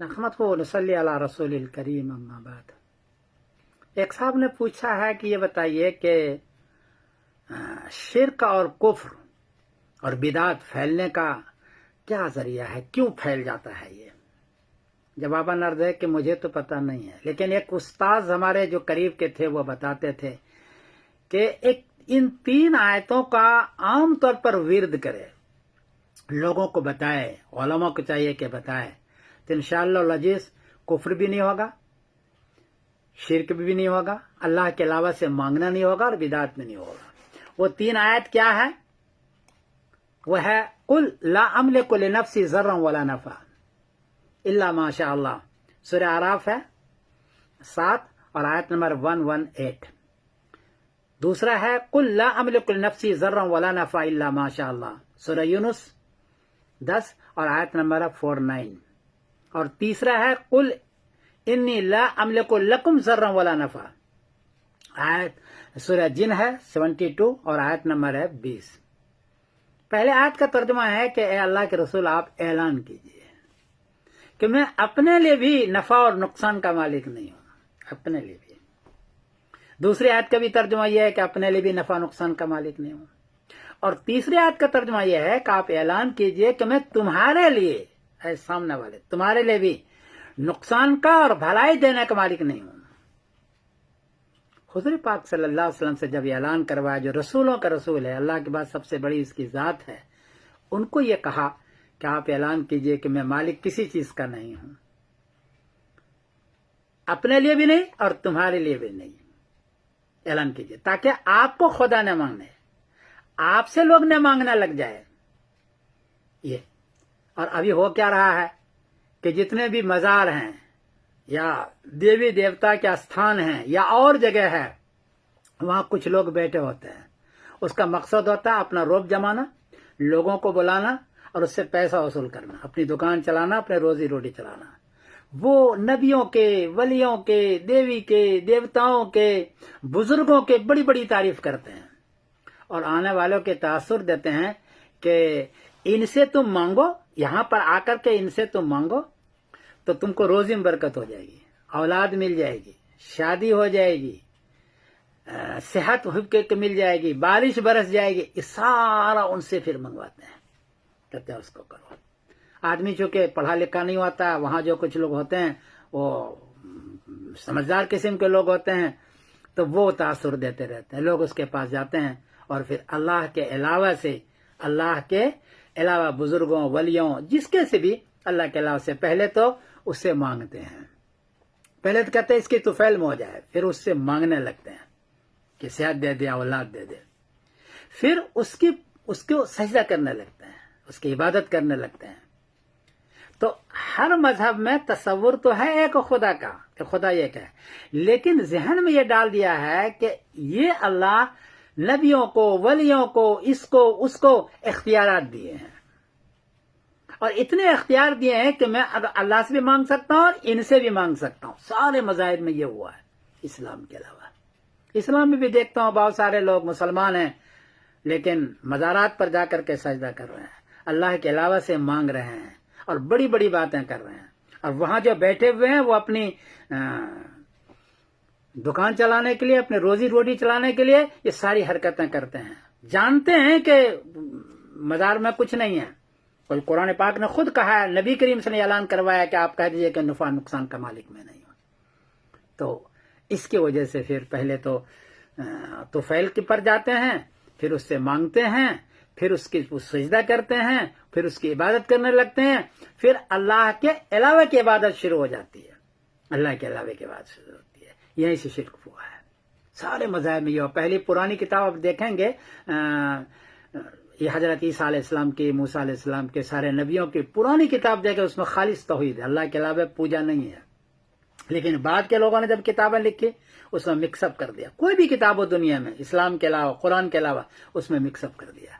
نحمده ونصلی علی رسول الکریم اما بعد۔ ایک صاحب نے پوچھا ہے کہ یہ بتائیے کہ شرک اور کفر اور بدعت پھیلنے کا کیا ذریعہ ہے، کیوں پھیل جاتا ہے یہ؟ جواب عرض ہے کہ مجھے تو پتہ نہیں ہے، لیکن ایک استاذ ہمارے جو قریب کے تھے وہ بتاتے تھے کہ ان 3 آیتوں کا عام طور پر ورد کرے، لوگوں کو بتائے، علماء کو چاہیے کہ بتائے، تو انشاءاللہ العزیز کفر بھی نہیں ہوگا، شرک بھی نہیں ہوگا، اللہ کے علاوہ سے مانگنا نہیں ہوگا، اور بدعت بھی نہیں ہوگا۔ وہ 3 آیت کیا ہے؟ وہ ہے قل لا املک لنفسی ضرا ولا نفعا الا ما شاء اللہ، سورہ اعراف ہے 7 اور آیت نمبر 118۔ دوسرا ہے قل لا املک لنفسی ضرا ولا نفعا الا ما شاء اللہ، سورہ یونس 10 اور آیت نمبر 49۔ اور تیسرا ہے قل انی لا املک لکم ضرا ولا نفعا، آیت سورہ جن ہے 72 اور آیت نمبر ہے 20۔ پہلے آیت کا ترجمہ ہے کہ اے اللہ کے رسول آپ اعلان کیجئے کہ میں اپنے لیے بھی نفع اور نقصان کا مالک نہیں ہوں، اپنے لیے بھی۔ دوسری آیت کا بھی ترجمہ یہ ہے کہ اپنے لیے بھی نفع نقصان کا مالک نہیں ہوں، اور تیسری آیت کا ترجمہ یہ ہے کہ آپ اعلان کیجئے کہ میں تمہارے لیے، اے سامنے والے، تمہارے لیے بھی نقصان کا اور بھلائی دینے کا مالک نہیں ہوں۔ حضور پاک صلی اللہ علیہ وسلم سے جب یہ اعلان کروایا، جو رسولوں کا رسول ہے، اللہ کے بعد سب سے بڑی اس کی ذات ہے، ان کو یہ کہا کہ آپ اعلان کیجئے کہ میں مالک کسی چیز کا نہیں ہوں، اپنے لیے بھی نہیں اور تمہارے لیے بھی نہیں، اعلان کیجئے تاکہ آپ کو خدا نہ مانگے، آپ سے لوگ نہ مانگنا لگ جائے یہ۔ اور ابھی ہو کیا رہا ہے کہ جتنے بھی مزار ہیں یا دیوی دیوتا کے استھان ہیں یا اور جگہ ہے، وہاں کچھ لوگ بیٹھے ہوتے ہیں، اس کا مقصد ہوتا ہے اپنا روب جمانا، لوگوں کو بلانا اور اس سے پیسہ وصول کرنا، اپنی دکان چلانا، اپنے روزی روٹی چلانا۔ وہ نبیوں کے، ولیوں کے، دیوی کے، دیوتاؤں کے، بزرگوں کے بڑی بڑی تعریف کرتے ہیں، اور آنے والوں کے تاثر دیتے ہیں کہ ان سے تم مانگو، یہاں پر آ کر کے ان سے تم مانگو تو تم کو روزی میں برکت ہو جائے گی، اولاد مل جائے گی، شادی ہو جائے گی، صحت مل جائے گی، بارش برس جائے گی، یہ سارا ان سے پھر منگواتے ہیں، کہتے ہیں اس کو کرو۔ آدمی چونکہ پڑھا لکھا نہیں ہوتا، وہاں جو کچھ لوگ ہوتے ہیں وہ سمجھدار قسم کے لوگ ہوتے ہیں، تو وہ تاثر دیتے رہتے ہیں، لوگ اس کے پاس جاتے ہیں اور پھر اللہ کے علاوہ سے، اللہ کے علاوہ بزرگوں، ولیوں، جس کے سے بھی اللہ کے علاوہ سے پہلے تو اس سے مانگتے ہیں، پہلے تو کہتے ہیں اس کی طفیل میں ہو جائے، پھر اس سے مانگنے لگتے ہیں کہ صحت دے دے، اولاد دے دے، پھر اس کو سجدہ کرنے لگتے ہیں، اس کی عبادت کرنے لگتے ہیں۔ تو ہر مذہب میں تصور تو ہے ایک خدا کا کہ خدا ایک ہے، لیکن ذہن میں یہ ڈال دیا ہے کہ یہ اللہ نبیوں کو، ولیوں کو، اس کو اختیارات دیے ہیں، اور اتنے اختیار دیے ہیں کہ میں اللہ سے بھی مانگ سکتا ہوں اور ان سے بھی مانگ سکتا ہوں۔ سارے مذاہب میں یہ ہوا ہے، اسلام کے علاوہ۔ اسلام میں بھی دیکھتا ہوں بہت سارے لوگ مسلمان ہیں لیکن مزارات پر جا کر کے سجدہ کر رہے ہیں، اللہ کے علاوہ سے مانگ رہے ہیں اور بڑی بڑی باتیں کر رہے ہیں، اور وہاں جو بیٹھے ہوئے ہیں وہ اپنی دکان چلانے کے لیے، اپنی روزی روٹی چلانے کے لیے یہ ساری حرکتیں کرتے ہیں، جانتے ہیں کہ مزار میں کچھ نہیں ہے۔ اور قرآن پاک نے خود کہا ہے، نبی کریم سے نے اعلان کروایا کہ آپ کہہ دیجئے کہ نفع نقصان کا مالک میں نہیں ہوں۔ تو اس کی وجہ سے پھر پہلے تو طفیل کے پر جاتے ہیں، پھر اس سے مانگتے ہیں، پھر اس کی سجدہ کرتے ہیں، پھر اس کی عبادت کرنے لگتے ہیں، پھر اللہ کے علاوہ کی عبادت شروع ہو جاتی ہے، اللہ کے علاوہ کی عبادت شروع ہوتی ہے، یہیں سے شرک ہوا ہے۔ سارے مذاہب میں یہ ہو۔ پہلی پرانی کتاب آپ دیکھیں گے، یہ حضرت عیسیٰ علیہ السلام کی، موسیٰ علیہ السلام کے، سارے نبیوں کی پرانی کتاب دیکھیں، اس میں خالص توحید ہے، اللہ کے علاوہ پوجا نہیں ہے۔ لیکن بعد کے لوگوں نے جب کتابیں لکھی اس میں مکس اپ کر دیا، کوئی بھی کتاب ہو دنیا میں اسلام کے علاوہ، قرآن کے علاوہ، اس میں مکس اپ کر دیا۔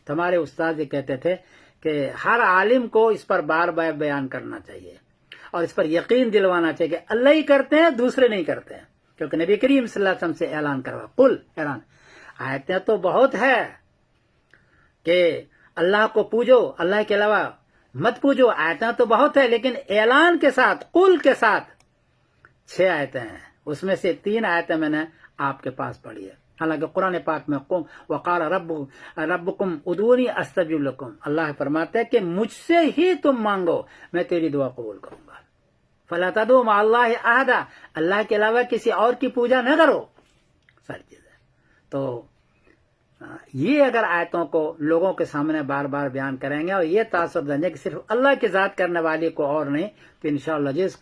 تو ہمارے استاد یہ کہتے تھے کہ ہر عالم کو اس پر بار بار بیان کرنا چاہیے اور اس پر یقین دلوانا چاہیے کہ اللہ ہی کرتے ہیں، دوسرے نہیں کرتے ہیں، کیونکہ نبی کریم صلی اللہ علیہ وسلم سے اعلان کروا، قل اعلان، آیتیں تو بہت ہے کہ اللہ کو پوجو، اللہ کے علاوہ مت پوچھو، آیتیں تو بہت ہے لیکن اعلان کے ساتھ، قل کے ساتھ 6 آیتیں ہیں، اس میں سے 3 آیتیں میں نے آپ کے پاس پڑھی ہے۔ حالانکہ قرآن پاک میں وقال ربکم ادعونی استجب لکم، اللہ فرماتے ہیں کہ مجھ سے ہی تم مانگو، میں تیری دعا قبول کروں گا۔ فلا تدعوا مع اللہ احد، اللہ کے علاوہ کسی اور کی پوجا نہ کرو، ساری چیزیں۔ تو یہ اگر آیتوں کو لوگوں کے سامنے بار بار بیان کریں گے اور یہ تاثر دیں گے کہ صرف اللہ کی ذات کرنے والی کو اور نہیں، تو انشاءاللہ جس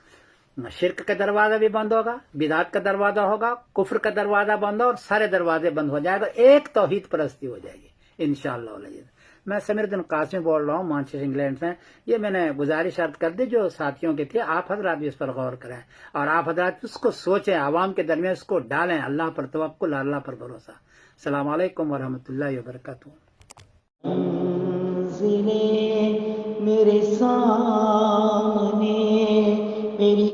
شرک کا دروازہ بھی بند ہوگا، بدعت کا دروازہ ہوگا، کفر کا دروازہ بند ہوگا، اور سارے دروازے بند ہو جائے گا، ایک توحید پرستی ہو جائے گی انشاءاللہ العزیز۔ میں سمیر الدین قاسمی بول رہا ہوں مانچسٹر انگلینڈ سے۔ یہ میں نے گزارش عرض کر دی جو ساتھیوں کی تھی، آپ حضرات بھی اس پر غور کریں اور آپ حضرات اس کو سوچیں، عوام کے درمیان اس کو ڈالیں، اللہ پر توکل، اللہ پر بھروسہ۔ السلام علیکم ورحمۃ اللہ وبرکاتہ۔ میرے سامنے میری